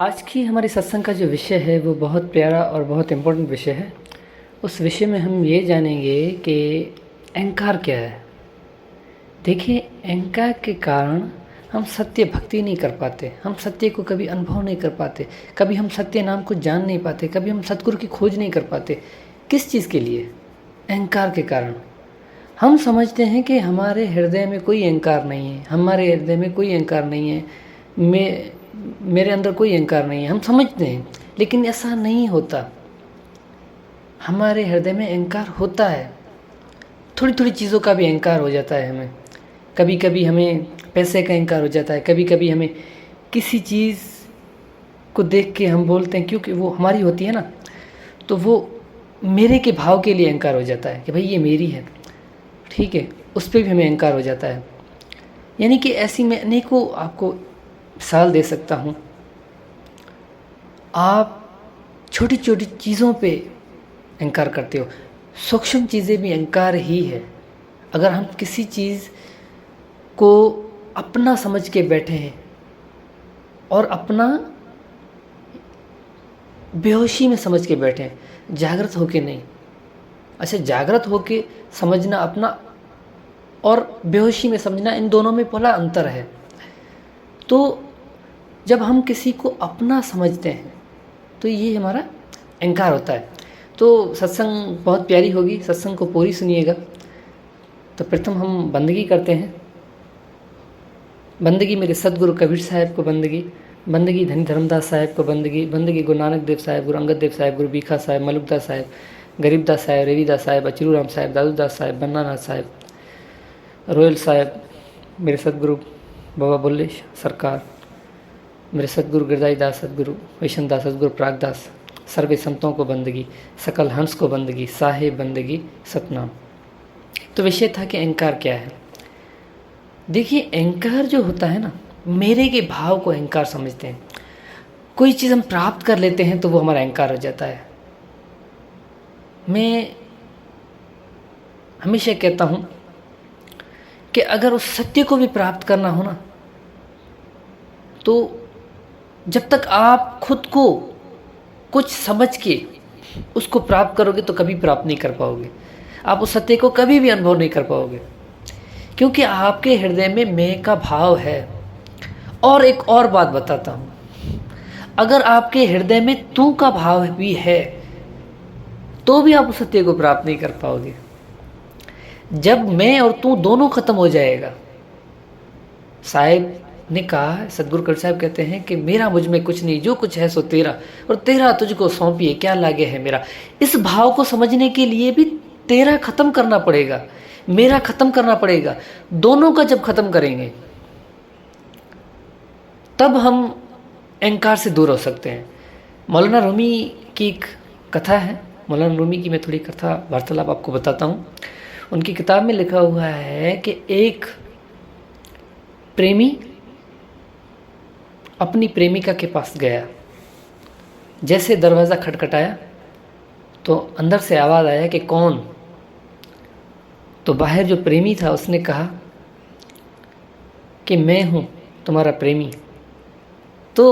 आज की हमारी सत्संग का जो विषय है वो बहुत प्यारा और बहुत इम्पोर्टेंट विषय है। उस विषय में हम ये जानेंगे कि अहंकार क्या है। देखिए, अहंकार के कारण हम सत्य भक्ति नहीं कर पाते, हम सत्य को कभी अनुभव नहीं कर पाते, कभी हम सत्य नाम को जान नहीं पाते, कभी हम सतगुरु की खोज नहीं कर पाते। किस चीज़ के लिए? अहंकार के कारण। हम समझते हैं कि हमारे हृदय में कोई अहंकार नहीं है, हमारे हृदय में कोई अहंकार नहीं है, मेरे अंदर कोई अहंकार नहीं है, हम समझते हैं। लेकिन ऐसा नहीं होता। हमारे हृदय में अहंकार होता है। थोड़ी थोड़ी चीज़ों का भी अहंकार हो जाता है हमें। कभी कभी हमें पैसे का अहंकार हो जाता है, कभी कभी हमें किसी चीज़ को देख के हम बोलते हैं, क्योंकि वो हमारी होती है ना, तो वो मेरे के भाव के लिए अहंकार हो जाता है कि भाई ये मेरी है, ठीक है, उस पर भी हमें अहंकार हो जाता है। यानी कि ऐसी मैं अनेकों आपको मिसाल दे सकता हूँ। आप छोटी छोटी चीज़ों पे अहंकार करते हो, सूक्ष्म चीज़ें भी अहंकार ही है। अगर हम किसी चीज़ को अपना समझ के बैठे हैं और अपना बेहोशी में समझ के बैठे हैं, जागृत होके नहीं। अच्छा, जागृत होके समझना अपना और बेहोशी में समझना, इन दोनों में बड़ा अंतर है। तो जब हम किसी को अपना समझते हैं तो ये हमारा अहंकार होता है। तो सत्संग बहुत प्यारी होगी, सत्संग को पूरी सुनिएगा। तो प्रथम हम बंदगी करते हैं। बंदगी मेरे सदगुरु कबीर साहब को बंदगी, बंदगी धनी धर्मदास साहब को बंदगी, बंदगी गुरु नानक देव साहब, गुरु अंगद देव साहब, गुरु बीखा साहब, मलुकदास साहब, गरीबदास साहब, रेवीदास साहब, अचरू राम साहब, दादूदास साहब, बन्नानाथ साहब, रोयल साहब, मेरे सदगुरु बाबा बुल्ले सरकार, मेरे सदगुरु गिरदाई दास सदगुरु वैष्णव दास सदगुरु प्रागदास, सर्वे संतों को बंदगी, सकल हंस को बंदगी, साहेब बंदगी सतनाम। तो विषय था कि अहंकार क्या है। देखिए, अहंकार जो होता है ना, मेरे के भाव को अहंकार समझते हैं। कोई चीज़ हम प्राप्त कर लेते हैं तो वो हमारा अहंकार हो जाता है। मैं हमेशा कहता हूँ कि अगर उस सत्य को भी प्राप्त करना हो ना, तो जब तक आप खुद को कुछ समझ के उसको प्राप्त करोगे तो कभी प्राप्त नहीं कर पाओगे। आप उस सत्य को कभी भी अनुभव नहीं कर पाओगे, क्योंकि आपके हृदय में मैं का भाव है। और एक और बात बताता हूँ, अगर आपके हृदय में तू का भाव भी है तो भी आप उस सत्य को प्राप्त नहीं कर पाओगे। जब मैं और तू दोनों खत्म हो जाएगा, साहिब ने कहा, सदगुरु कबीर साहब कहते हैं कि मेरा मुझ में कुछ नहीं, जो कुछ है सो तेरा, और तेरा तुझको सौंपिए, क्या लागे है मेरा। इस भाव को समझने के लिए भी तेरा खत्म करना पड़ेगा, मेरा खत्म करना पड़ेगा। दोनों का जब खत्म करेंगे तब हम अहंकार से दूर हो सकते हैं। मौलाना रूमी की एक कथा है, मौलाना रूमी की मैं थोड़ी कथा वार्तालाप आपको बताता हूँ। उनकी किताब में लिखा हुआ है कि एक प्रेमी अपनी प्रेमिका के पास गया। जैसे दरवाज़ा खटखटाया तो अंदर से आवाज़ आया कि कौन। तो बाहर जो प्रेमी था उसने कहा कि मैं हूँ तुम्हारा प्रेमी। तो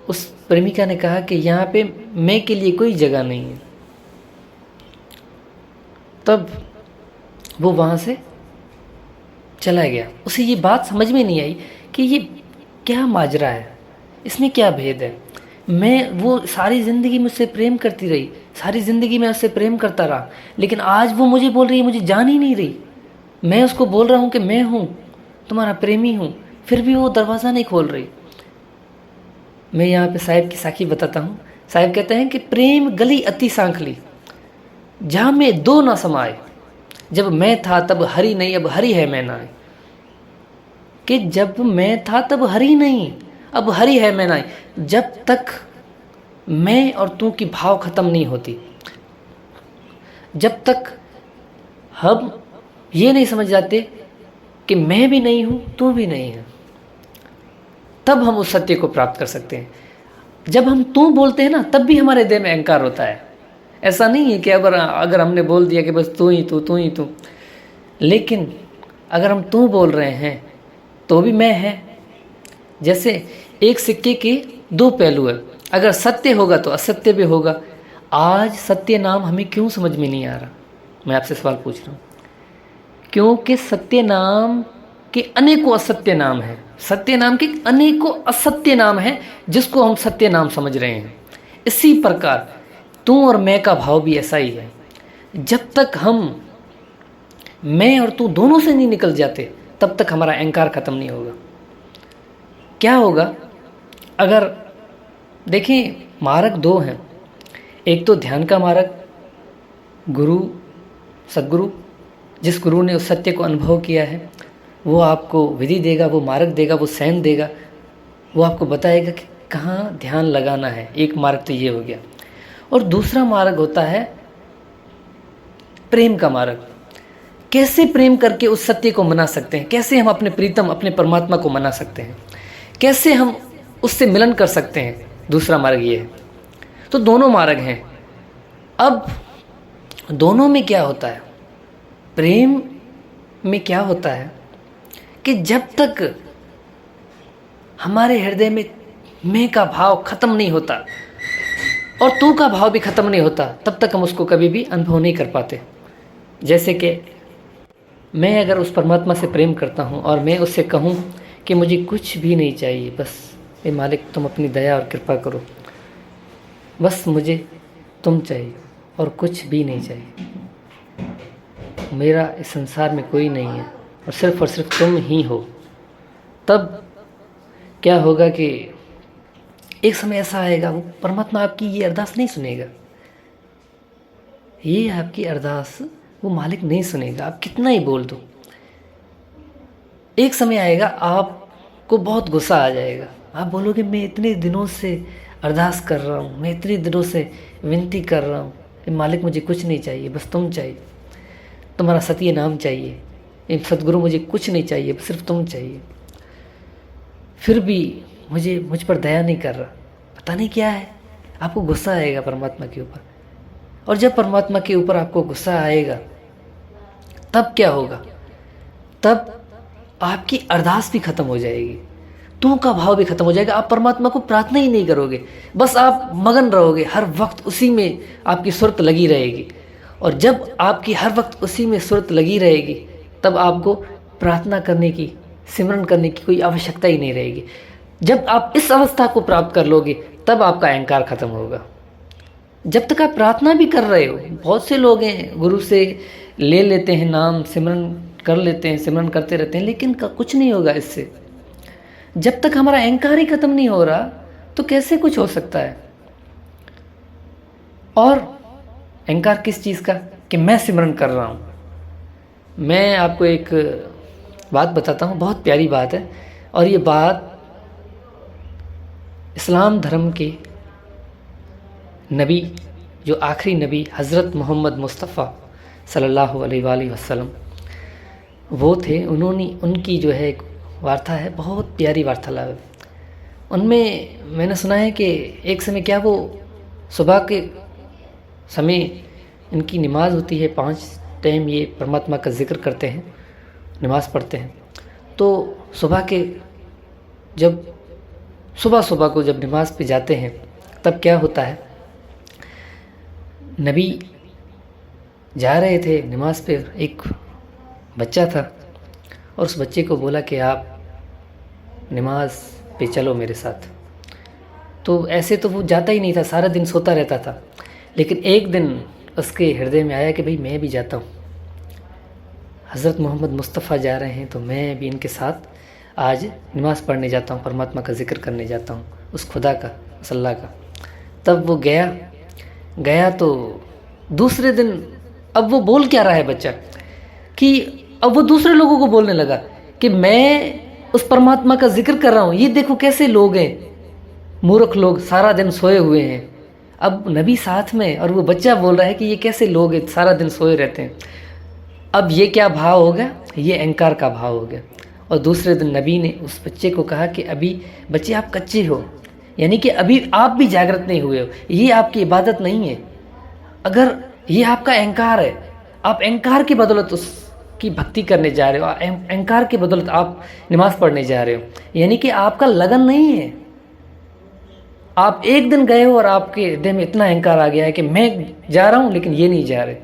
उस प्रेमिका ने कहा कि यहाँ पे मैं के लिए कोई जगह नहीं है। तब वो वहाँ से चला गया। उसे ये बात समझ में नहीं आई कि ये क्या माजरा है, इसमें क्या भेद है। वो सारी ज़िंदगी मुझसे प्रेम करती रही, सारी ज़िंदगी मैं उससे प्रेम करता रहा, लेकिन आज वो मुझे बोल रही है मुझे जान ही नहीं रही। मैं उसको बोल रहा हूँ कि मैं हूँ तुम्हारा प्रेमी हूँ, फिर भी वो दरवाज़ा नहीं खोल रही। मैं यहाँ पे साहिब की साखी बताता हूँ। साहिब कहते हैं कि प्रेम गली अति सांखली, जहाँ में दो ना समाए, जब मैं था तब हरि नहीं, अब हरि है मैं ना। कि जब मैं था तब हरि नहीं, अब हरि है मैं ना। जब तक मैं और तू की भाव खत्म नहीं होती, जब तक हम ये नहीं समझ जाते कि मैं भी नहीं हूँ तू भी नहीं है, तब हम उस सत्य को प्राप्त कर सकते हैं। जब हम तू बोलते हैं ना, तब भी हमारे देह में अहंकार होता है। ऐसा नहीं है कि अगर हमने बोल दिया कि बस तू ही तू, लेकिन अगर हम तू बोल रहे हैं तो भी मैं है। जैसे एक सिक्के के दो पहलू है। अगर सत्य होगा तो असत्य भी होगा। आज सत्य नाम हमें क्यों समझ में नहीं आ रहा? मैं आपसे सवाल पूछ रहा हूँ। क्योंकि सत्य नाम के अनेकों असत्य नाम हैं। सत्य नाम के अनेकों असत्य नाम हैं जिसको हम सत्य नाम समझ रहे हैं। इसी प्रकार तू और मैं का भाव भी ऐसा ही है। जब तक हम मैं और तू दोनों से नहीं निकल जाते तब तक हमारा अहंकार खत्म नहीं होगा। क्या होगा? अगर देखिए, मार्ग दो हैं। एक तो ध्यान का मार्ग, गुरु, सद्गुरु, जिस गुरु ने उस सत्य को अनुभव किया है वो आपको विधि देगा, वो मार्ग देगा, वो सैन देगा, वो आपको बताएगा कि कहाँ ध्यान लगाना है। एक मार्ग तो ये हो गया। और दूसरा मार्ग होता है प्रेम का मार्ग। कैसे प्रेम करके उस सत्य को मना सकते हैं, कैसे हम अपने प्रीतम अपने परमात्मा को मना सकते हैं, कैसे हम उससे मिलन कर सकते हैं, दूसरा मार्ग ये है। तो दोनों मार्ग हैं। अब दोनों में क्या होता है? प्रेम में क्या होता है कि जब तक हमारे हृदय में मैं का भाव खत्म नहीं होता और तू का भाव भी खत्म नहीं होता तब तक हम उसको कभी भी अनुभव नहीं कर पाते। जैसे कि मैं अगर उस परमात्मा से प्रेम करता हूँ और मैं उससे कहूँ कि मुझे कुछ भी नहीं चाहिए, बस हे मालिक तुम अपनी दया और कृपा करो, बस मुझे तुम चाहिए और कुछ भी नहीं चाहिए, मेरा इस संसार में कोई नहीं है और सिर्फ तुम ही हो। तब क्या होगा कि एक समय ऐसा आएगा वो परमात्मा आपकी ये अरदास नहीं सुनेगा। ये आपकी अरदास वो मालिक नहीं सुनेगा, आप कितना ही बोल दो। एक समय आएगा आपको बहुत गुस्सा आ जाएगा। आप बोलोगे मैं इतने दिनों से अरदास कर रहा हूँ, मैं इतने दिनों से विनती कर रहा हूँ, मालिक मुझे कुछ नहीं चाहिए, बस तुम चाहिए, तुम्हारा सत्य नाम चाहिए, सतगुरु मुझे कुछ नहीं चाहिए, सिर्फ तुम चाहिए। फिर भी मुझ पर दया नहीं कर रहा, पता नहीं क्या है। आपको गुस्सा आएगा परमात्मा के ऊपर। और जब परमात्मा के ऊपर आपको गुस्सा आएगा तब क्या होगा? तब आपकी अरदास भी खत्म हो जाएगी, तू का भाव भी खत्म हो जाएगा। आप परमात्मा को प्रार्थना ही नहीं करोगे, बस आप मगन रहोगे, हर वक्त उसी में आपकी सुरत लगी रहेगी। और जब आपकी हर वक्त उसी में सुरत लगी रहेगी तब आपको प्रार्थना करने की, सिमरन करने की कोई आवश्यकता ही नहीं रहेगी। जब आप इस अवस्था को प्राप्त कर लोगे तब आपका अहंकार खत्म होगा। जब तक आप प्रार्थना भी कर रहे हो, बहुत से लोग हैं गुरु से ले लेते हैं नाम, सिमरन कर लेते हैं, सिमरन करते रहते हैं, लेकिन कुछ नहीं होगा इससे। जब तक हमारा अहंकार ही खत्म नहीं हो रहा तो कैसे कुछ हो सकता है? और अहंकार किस चीज़ का? कि मैं सिमरन कर रहा हूँ। मैं आपको एक बात बताता हूँ, बहुत प्यारी बात है। और ये बात इस्लाम धर्म के नबी, जो आखिरी नबी हज़रत मोहम्मद मुस्तफ़ा सल्लल्लाहु अलैहि वसल्लम वो थे, उनकी जो है एक वार्ता है, बहुत प्यारी वार्तालाप है। उनमें मैंने सुना है कि एक समय क्या वो सुबह के समय इनकी नमाज होती है, 5 टाइम ये परमात्मा का जिक्र करते हैं, नमाज़ पढ़ते हैं। तो सुबह को जब नमाज़ पे जाते हैं तब क्या होता है, नबी जा रहे थे नमाज़ पे, एक बच्चा था और उस बच्चे को बोला कि आप नमाज पे चलो मेरे साथ। तो ऐसे तो वो जाता ही नहीं था, सारा दिन सोता रहता था। लेकिन एक दिन उसके हृदय में आया कि भाई मैं भी जाता हूँ, हज़रत मोहम्मद मुस्तफ़ा जा रहे हैं तो मैं भी इनके साथ आज नमाज़ पढ़ने जाता हूँ, परमात्मा का जिक्र करने जाता हूँ, उस खुदा का, उस अल्लाह का। तब वो गया तो दूसरे दिन अब वो बोल क्या रहा है बच्चा कि अब वो दूसरे लोगों को बोलने लगा कि मैं उस परमात्मा का जिक्र कर रहा हूँ, ये देखो कैसे लोग हैं, मूर्ख लोग सारा दिन सोए हुए हैं। अब नबी साथ में और वो बच्चा बोल रहा है कि ये कैसे लोग हैं, सारा दिन सोए रहते हैं। अब ये क्या भाव हो गया? ये अहंकार का भाव हो गया। और दूसरे दिन नबी ने उस बच्चे को कहा कि अभी बच्चे आप कच्चे हो, यानी कि अभी आप भी जागृत नहीं हुए हो, ये आपकी इबादत नहीं है। अगर ये आपका अहंकार है, आप अहंकार की बदौलत उसकी भक्ति करने जा रहे हो, अहंकार की बदौलत आप नमाज़ पढ़ने जा रहे हो, यानी कि आपका लगन नहीं है। आप एक दिन गए हो और आपके हृदय में इतना अहंकार आ गया है कि मैं जा रहा हूँ लेकिन ये नहीं जा रहे।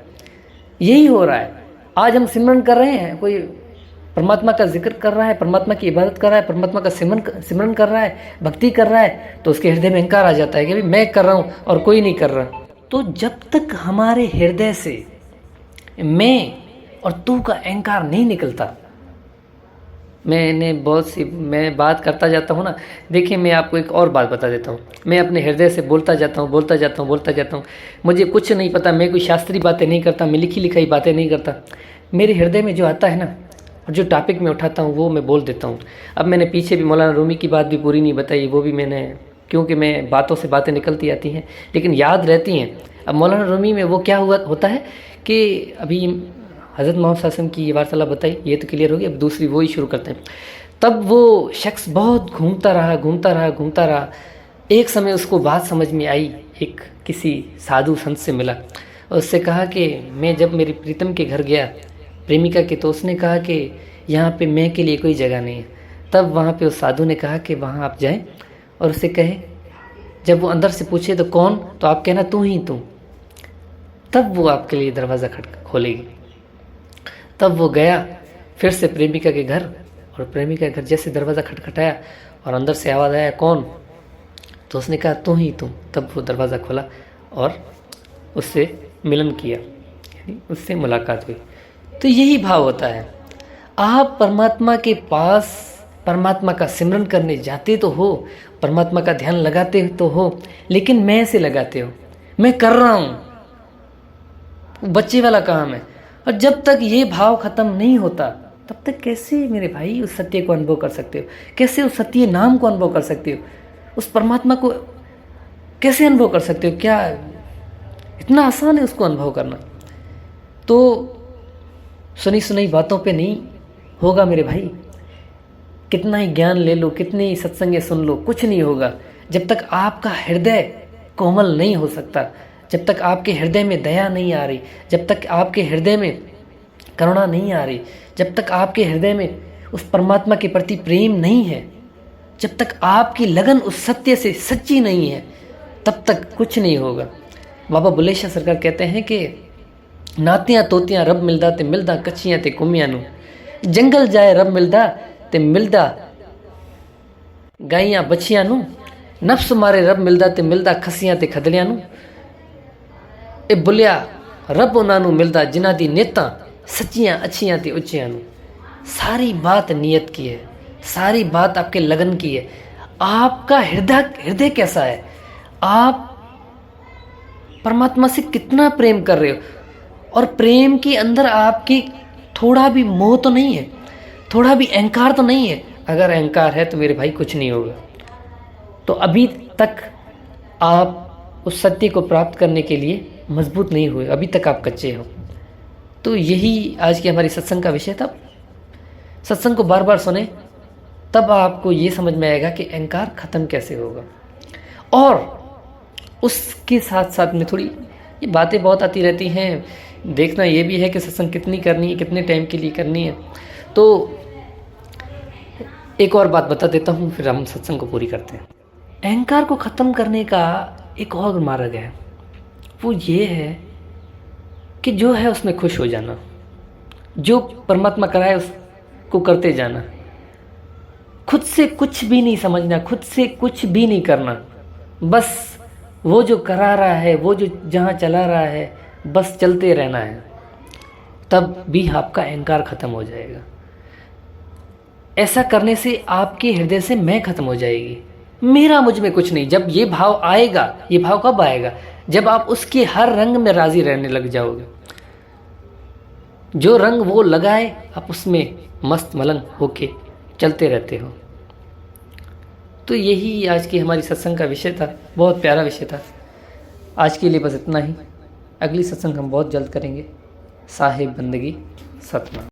यही हो रहा है। आज हम सिमरन कर रहे हैं, कोई परमात्मा का जिक्र कर रहा है, परमात्मा की इबादत कर रहा है, परमात्मा का सिमरन कर रहा है, भक्ति कर रहा है, तो उसके हृदय में अहंकार आ जाता है कि भाई मैं कर रहा हूँ और कोई नहीं कर रहा। तो जब तक हमारे हृदय से मैं और तू का अहंकार नहीं निकलता, मैं बात करता जाता हूँ ना। देखिए, मैं आपको एक और बात बता देता हूँ। मैं अपने हृदय से बोलता जाता हूँ। मुझे कुछ नहीं पता, मैं कोई शास्त्रीय बातें नहीं करता, मैं लिखी लिखाई बातें नहीं करता। मेरे हृदय में जो आता है ना, और जो टॉपिक मैं उठाता हूँ वो मैं बोल देता हूँ। अब मैंने पीछे भी मौलाना रूमी की बात भी पूरी नहीं बताई, वो भी मैंने, क्योंकि मैं बातों से बातें निकलती आती हैं लेकिन याद रहती हैं। अब मौलाना रूमी में वो क्या होता है कि अभी हज़रत मोहम्मद सल्लल्लाहु की ये वार्तालाप बताई, ये तो क्लियर हो गई। अब दूसरी वो ही शुरू करते हैं। तब वो शख्स बहुत घूमता रहा। एक समय उसको बात समझ में आई, एक किसी साधु संत से मिला और उससे कहा कि मैं जब मेरी प्रीतम के घर गया, प्रेमिका के, तो उसने कहा कि यहाँ पे मैं के लिए कोई जगह नहीं है। तब वहाँ पे उस साधु ने कहा कि वहाँ आप जाएं और उससे कहे, जब वो अंदर से पूछे तो कौन, तो आप कहना तू ही तू, तब वो आपके लिए दरवाज़ा खोलेगी। तब वो गया फिर से प्रेमिका के घर, और प्रेमिका के घर जैसे दरवाज़ा खटखटाया और अंदर से आवाज़ आया कौन, तो उसने कहा तू ही तू। तब वो दरवाज़ा खोला और उससे मिलन किया, यानी उससे मुलाकात हुई। तो यही भाव होता है। आप परमात्मा के पास परमात्मा का सिमरन करने जाते तो हो, परमात्मा का ध्यान लगाते तो हो, लेकिन मैं से लगाते हो, मैं कर रहा हूँ, बच्चे वाला काम है। और जब तक ये भाव खत्म नहीं होता तब तक कैसे मेरे भाई उस सत्य को अनुभव कर सकते हो? कैसे उस सत्य नाम को अनुभव कर सकते हो? उस परमात्मा को कैसे अनुभव कर सकते हो? क्या इतना आसान है उसको अनुभव करना? तो सुनी सुनाई बातों पे नहीं होगा मेरे भाई। कितना ही ज्ञान ले लो, कितनी ही सत्संगें सुन लो, कुछ नहीं होगा जब तक आपका हृदय कोमल नहीं हो सकता, जब तक आपके हृदय में दया नहीं आ रही, जब तक आपके हृदय में करुणा नहीं आ रही, जब तक आपके हृदय में उस परमात्मा के प्रति प्रेम नहीं है, जब तक आपकी लगन उस सत्य से सच्ची नहीं है, तब तक कुछ नहीं होगा। बाबा बुल्ले शाह सरकार कहते हैं कि नातियां तोतियां रब मिलदा ते मिलदा कच्चियां ते कुम्मियां नू, जंगल जाए रब मिलदा ते मिलदा गाइयां बछियां नू, नफ्स मारे रब मिलदा ते मिलदा खसियां ते खदड़ियां नू। ए बुलिया रब उन्हां नू मिलदा जिन्हां दी नेतां सच्चियां अच्छियां ते उच्चियां नू। सारी बात नीयत की है, सारी बात आपके लगन की है। आपका हृदय कैसा है? आप परमात्मा से कितना प्रेम कर रहे हो? और प्रेम के अंदर आपकी थोड़ा भी मोह तो नहीं है, थोड़ा भी अहंकार तो नहीं है? अगर अहंकार है तो मेरे भाई कुछ नहीं होगा। तो अभी तक आप उस सत्य को प्राप्त करने के लिए मजबूत नहीं हुए, अभी तक आप कच्चे हो। तो यही आज की हमारी सत्संग का विषय था। सत्संग को बार बार सुने, तब आपको ये समझ में आएगा कि अहंकार ख़त्म कैसे होगा। और उसके साथ साथ में थोड़ी ये बातें बहुत आती रहती हैं, देखना ये भी है कि सत्संग कितनी करनी है, कितने टाइम के लिए करनी है। तो एक और बात बता देता हूँ, फिर हम सत्संग को पूरी करते हैं। अहंकार को ख़त्म करने का एक और मार्ग है, वो ये है कि जो है उसमें खुश हो जाना, जो परमात्मा कराए उसको करते जाना, खुद से कुछ भी नहीं समझना, खुद से कुछ भी नहीं करना, बस वो जो करा रहा है, वो जो जहाँ चला रहा है, बस चलते रहना है। तब भी आपका अहंकार ख़त्म हो जाएगा। ऐसा करने से आपके हृदय से मैं ख़त्म हो जाएगी, मेरा मुझ में कुछ नहीं। जब ये भाव आएगा, ये भाव कब आएगा? जब आप उसके हर रंग में राज़ी रहने लग जाओगे। जो रंग वो लगाए आप उसमें मस्त मलंग होके चलते रहते हो। तो यही आज की हमारी सत्संग का विषय था, बहुत प्यारा विषय था। आज के लिए बस इतना ही। अगली सत्संग हम बहुत जल्द करेंगे। साहिब बंदगी सतना।